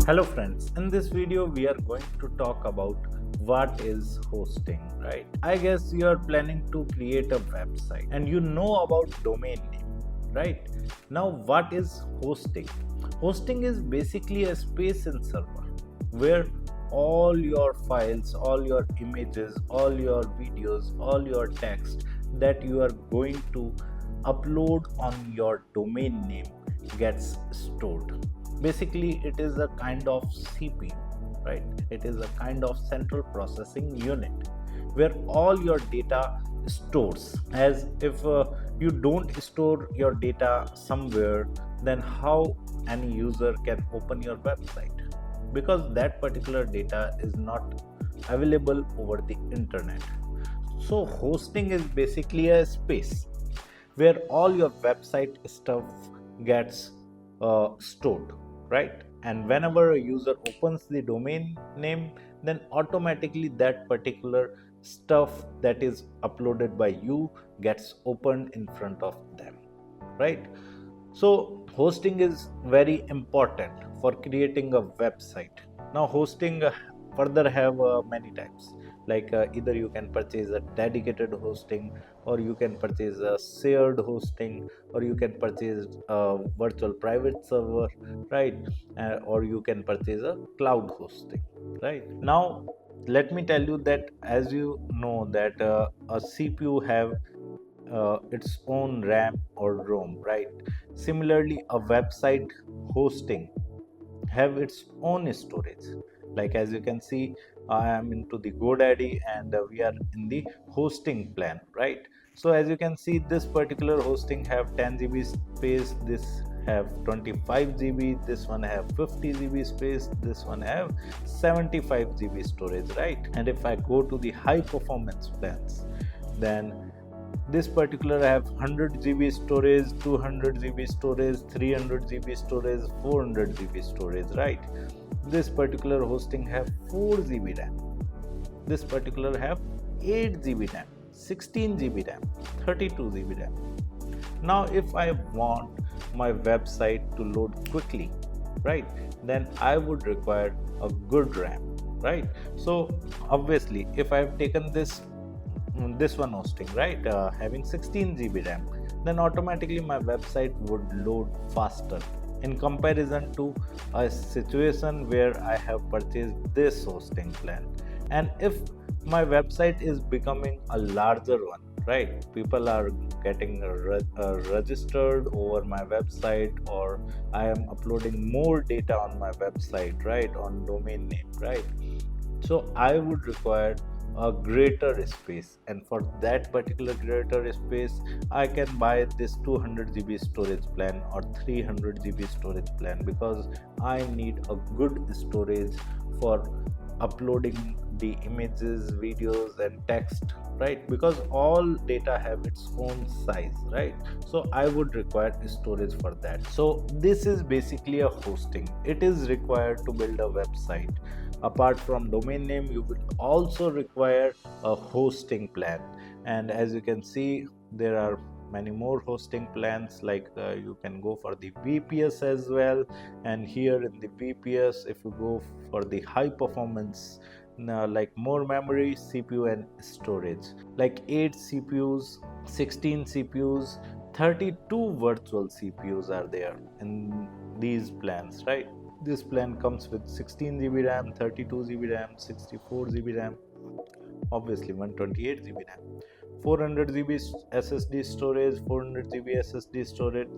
Hello friends, in this video we are going to talk about what is hosting, right? I guess you are planning to create a website and you know about domain name, right? Now what is hosting? Hosting is basically a space in server where all your files, all your images, all your videos, all your text that you are going to upload on your domain name gets stored. Basically it is a kind of CPU, right? It is a kind of central processing unit where all your data stores. As if you don't store your data somewhere, then how any user can open your website, because that particular data is not available over the internet. So hosting is basically a space where all your website stuff gets stored, right? And whenever a user opens the domain name, then automatically that particular stuff that is uploaded by you gets opened in front of them, right? So hosting is very important for creating a website. Now hosting further have many types, like either you can purchase a dedicated hosting, or you can purchase a shared hosting, or you can purchase a virtual private server, right? Or you can purchase a cloud hosting, right? Now let me tell you that, as you know that a CPU have its own RAM or ROM, right? Similarly, a website hosting have its own storage. Like as you can see, I am into the GoDaddy and we are in the hosting plan, right? So as you can see, this particular hosting have 10 GB space, this have 25 GB, this one have 50 GB space, this one have 75 GB storage, right? And if I go to the high performance plans, then this particular have 100 GB storage, 200 GB storage, 300 GB storage, 400 GB storage, right? This particular hosting have 4 GB RAM, this particular have 8 GB RAM, 16 GB RAM, 32 GB RAM. Now if I want my website to load quickly, right, then I would require a good RAM, right? So obviously if I have taken this one hosting, right, having 16 GB RAM, then automatically my website would load faster in comparison to a situation where I have purchased this hosting plan. And if my website is becoming a larger one, right, people are getting registered over my website, or I am uploading more data on my website, right, on domain name, right? So I would require a greater space, and for that particular greater space I can buy this 200 GB storage plan or 300 GB storage plan, because I need a good storage for uploading the images, videos and text, right? Because all data have its own size, right? So I would require storage for that. So this is basically a hosting. It is required to build a website. Apart from domain name, you will also require a hosting plan, and as you can see, there are many more hosting plans. Like you can go for the VPS as well, and here in the VPS, if you go for the high performance, like more memory, CPU and storage, like 8 CPUs, 16 CPUs, 32 virtual CPUs are there in these plans, right? This plan comes with 16 GB RAM, 32 GB RAM, 64 GB RAM, obviously 128 GB RAM, 400 GB SSD storage, 400 GB SSD storage,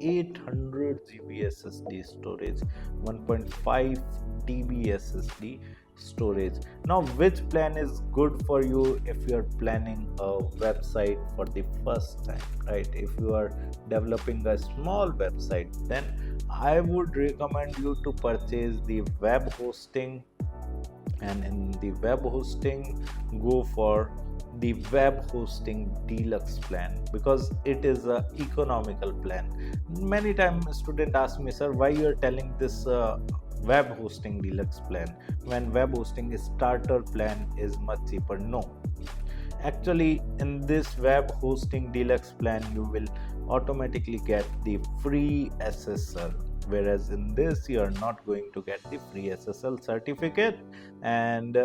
800 GB SSD storage, 1.5 TB SSD storage. Now which plan is good for you if you are planning a website for the first time, right? If you are developing a small website, then I would recommend you to purchase the web hosting, and in the web hosting go for the web hosting deluxe plan, because it is a economical plan. Many times student ask me, sir, why you are telling this web hosting deluxe plan when web hosting starter plan is much cheaper? No, actually in this web hosting deluxe plan you will automatically get the free SSL, whereas in this you are not going to get the free SSL certificate, and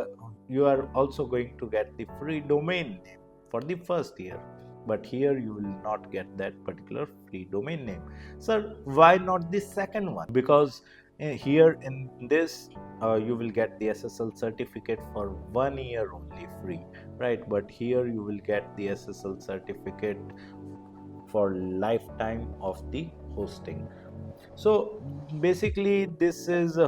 you are also going to get the free domain name for the first year. But here you will not get that particular free domain name. Sir, why not the second one? Because here in this you will get the SSL certificate for 1 year only free, right? But here you will get the SSL certificate for lifetime of the hosting. So basically this is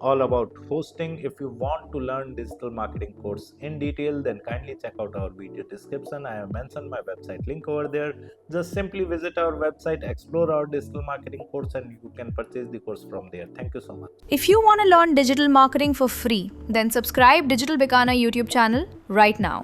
all about hosting. If you want to learn digital marketing course in detail, then kindly check out our video description. I have mentioned my website link over there. Just simply visit our website, explore our digital marketing course, and you can purchase the course from there. Thank you so much. If you want to learn digital marketing for free, then subscribe Digital Bikana YouTube channel right now.